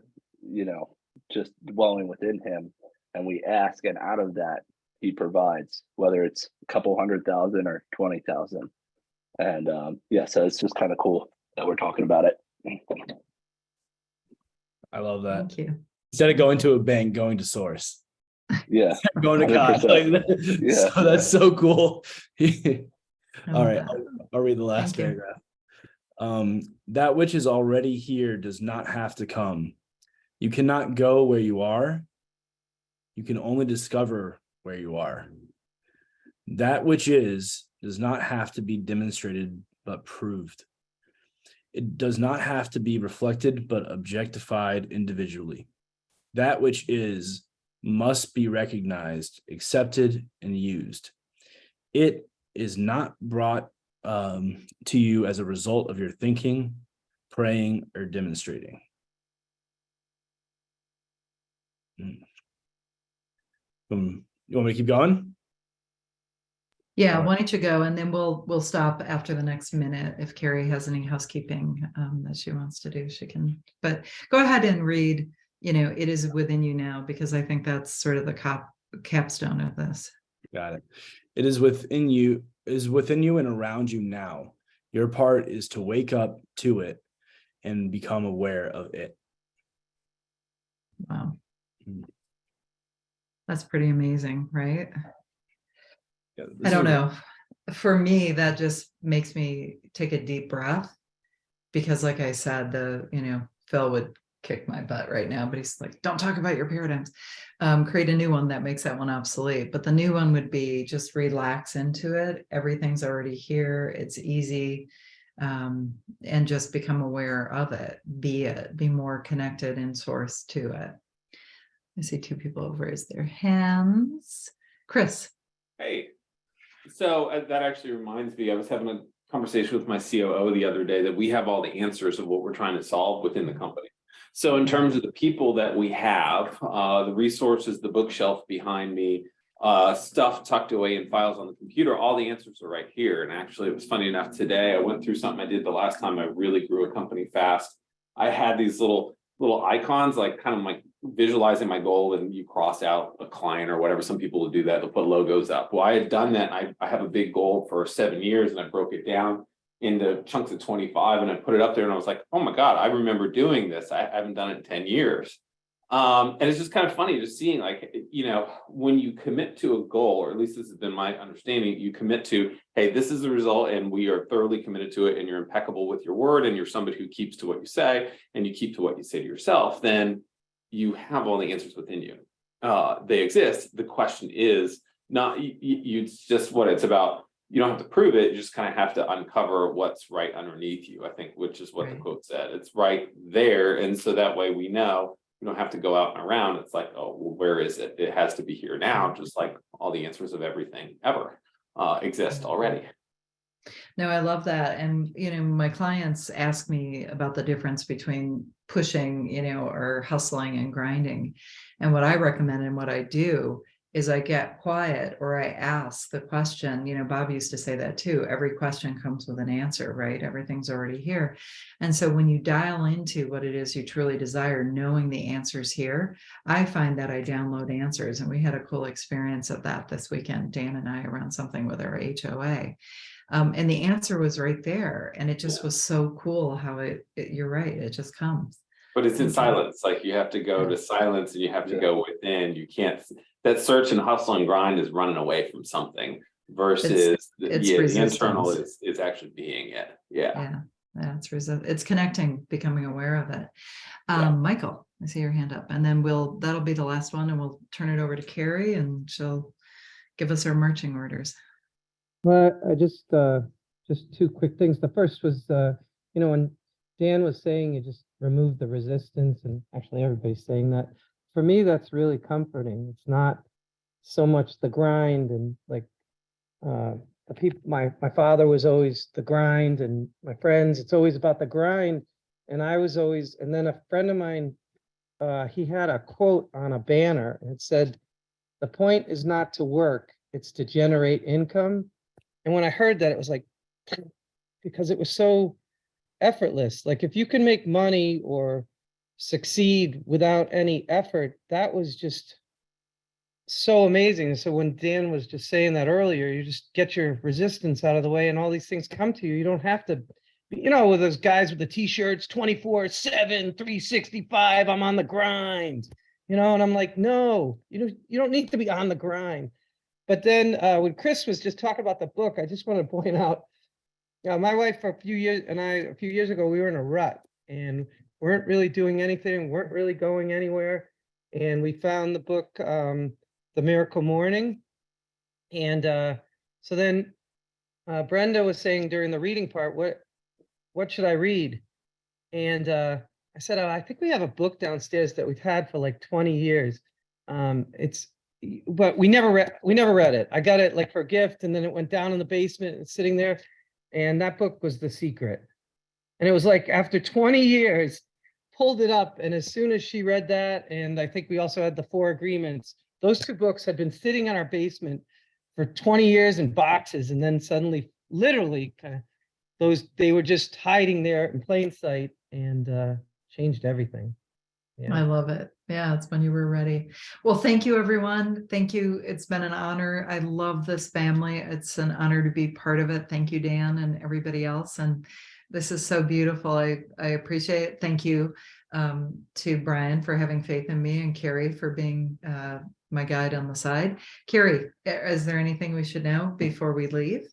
just dwelling within him, and we ask, and out of that he provides, whether it's a couple 100,000 or 20,000. And so it's just kind of cool that we're talking about it. I love that. Thank you. Instead of going to a bank, going to source. Yeah. Going to God. 100%. Yeah. So that's so cool. All right, that. I'll read the last Thank you. paragraph. That which is already here does not have to come. You cannot go where you are. You can only discover where you are. That which is does not have to be demonstrated, but proved. It does not have to be reflected, but objectified individually. That which is must be recognized, accepted, and used. It is not brought to you as a result of your thinking, praying, or demonstrating. You want me to keep going? Yeah, All why don't you go, and then we'll stop after the next minute. If Carrie has any housekeeping that she wants to do, she can. But go ahead and read. It is within you now, because I think that's sort of the capstone of this. Got it. It is within you, and around you now. Your part is to wake up to it and become aware of it. Wow. That's pretty amazing, right? Yeah, I don't know. For me, that just makes me take a deep breath, because like I said, Phil would kick my butt right now, but he's like, don't talk about your paradigms. Create a new one that makes that one obsolete. But the new one would be just relax into it. Everything's already here. It's easy. And just become aware of it. Be more connected in source to it. I see two people have raised their hands. Chris. Hey, so that actually reminds me, I was having a conversation with my COO the other day that we have all the answers of what we're trying to solve within the company. So in terms of the people that we have, the resources, the bookshelf behind me, stuff tucked away in files on the computer, all the answers are right here. And actually, it was funny enough today, I went through something I did the last time I really grew a company fast. I had these little icons, like kind of like visualizing my goal, and you cross out a client or whatever. Some people will do that. They'll put logos up. Well, I had done that. I have a big goal for 7 years, and I broke it down into chunks of 25, and I put it up there, and I was like, oh my God, I remember doing this. I haven't done it in 10 years. And it's just kind of funny just seeing, like, when you commit to a goal, or at least this has been my understanding, you commit to, hey, this is the result, and we are thoroughly committed to it, and you're impeccable with your word, and you're somebody who keeps to what you say, and you keep to what you say to yourself, then you have all the answers within you. They exist. The question is not, it's just what it's about. You don't have to prove it. You just kind of have to uncover what's right underneath you, I think, which is what the quote said. It's right there. And so that way we know we don't have to go out and around. It's like, oh, well, where is it? It has to be here now, just like all the answers of everything ever exist already. No, I love that. And, my clients ask me about the difference between pushing, or hustling and grinding. And what I recommend and what I do is I get quiet, or I ask the question. Bob used to say that too. Every question comes with an answer, right? Everything's already here. And so when you dial into what it is you truly desire, knowing the answers here, I find that I download answers. And we had a cool experience of that this weekend, Dan and I, around something with our HOA. And the answer was right there. And it just was so cool how you're right, it just comes. But it's in silence. Like, you have to go to silence, and you have to go within. You can't, that search and hustle and grind is running away from something versus the internal is actually being it. Yeah. It's connecting, becoming aware of it. Michael, I see your hand up, and then that'll be the last one, and we'll turn it over to Carrie, and she'll give us our marching orders. Well, I just two quick things. The first was, when Dan was saying you just remove the resistance, and actually everybody's saying that. For me, that's really comforting. It's not so much the grind and like the people, my father was always the grind, and my friends, it's always about the grind. And I was always, and then a friend of mine, he had a quote on a banner, and it said, "The point is not to work, it's to generate income." And when I heard that, it was like, because it was so effortless. Like if you can make money or succeed without any effort, that was just so amazing. So when Dan was just saying that earlier, you just get your resistance out of the way and all these things come to you. You don't have to, with those guys with the t-shirts, 24/7, 365, I'm on the grind, and I'm like, no, you don't need to be on the grind. But then when Chris was just talking about the book, I just want to point out, my wife a few years ago, we were in a rut and weren't really doing anything, weren't really going anywhere. And we found the book, The Miracle Morning. And so then Brenda was saying during the reading part, what should I read? And I said, oh, I think we have a book downstairs that we've had for like 20 years. But we never read it. I got it like for a gift, and then it went down in the basement and sitting there. And that book was The Secret. And it was like after 20 years, pulled it up. And as soon as she read that, and I think we also had The Four Agreements, those two books had been sitting in our basement for 20 years in boxes. And then suddenly, literally, they were just hiding there in plain sight, and changed everything. Yeah. I love it. Yeah, it's when you were ready. Well, thank you, everyone. Thank you. It's been an honor. I love this family. It's an honor to be part of it. Thank you, Dan, and everybody else. And this is so beautiful. I appreciate it. Thank you to Brian for having faith in me, and Carrie for being my guide on the side. Carrie, is there anything we should know before we leave?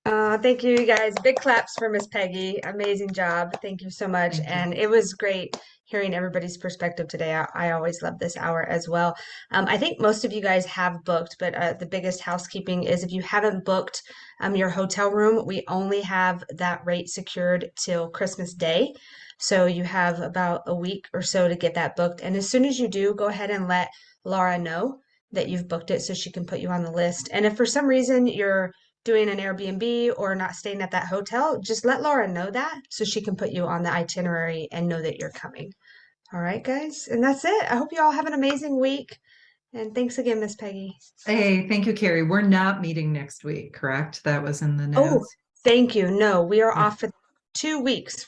Thank you, guys. Big claps for Miss Peggy. Amazing job. Thank you so much. And it was great hearing everybody's perspective today. I always love this hour as well. I think most of you guys have booked, but the biggest housekeeping is if you haven't booked your hotel room, we only have that rate secured till Christmas Day. So you have about a week or so to get that booked. And as soon as you do, go ahead and let Laura know that you've booked it so she can put you on the list. And if for some reason you're doing an Airbnb or not staying at that hotel, just let Laura know that so she can put you on the itinerary and know that you're coming. All right, guys. And that's it. I hope you all have an amazing week. And thanks again, Miss Peggy. Hey, thank you, Carrie. We're not meeting next week, correct? That was in the notes. Oh, thank you. No, we are off for 2 weeks.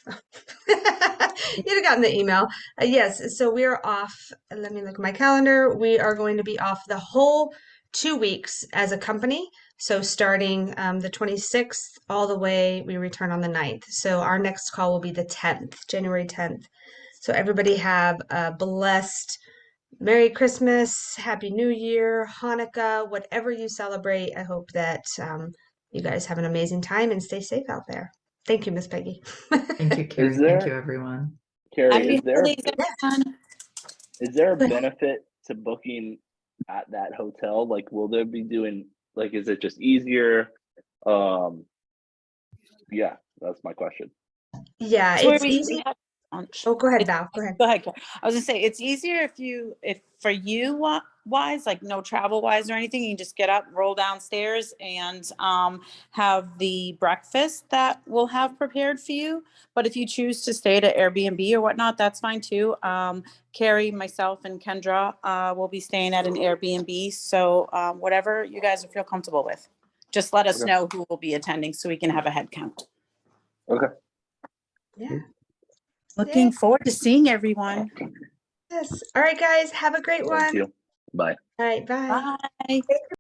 You'd have gotten the email. Yes, so we are off. Let me look at my calendar. We are going to be off the whole 2 weeks as a company. So starting the 26th all the way, we return on the 9th. So our next call will be the 10th, January 10th. So everybody have a blessed Merry Christmas, Happy New Year, Hanukkah, whatever you celebrate. I hope that you guys have an amazing time and stay safe out there. Thank you, Miss Peggy. Thank you, Carrie. Thank you, everyone. Carrie, is there a But- benefit to booking at that hotel? Like, will they be doing, like, is it just easier? Yeah, that's my question. Yeah, So it's we easy. have lunch. Oh, go ahead, Val. Go ahead. Go ahead, Karen. I was gonna say, it's easier if for you wise, like no travel wise or anything, you can just get up, roll downstairs and have the breakfast that we'll have prepared for you. But if you choose to stay at an Airbnb or whatnot, that's fine too. Carrie, myself and Kendra will be staying at an Airbnb. So whatever you guys feel comfortable with, just let us Okay. know who will be attending so we can have a head count. Okay. Yeah. Looking forward to seeing everyone. Yes. All right, guys. Have a great one. Thank you. Bye. All right. Bye. Bye.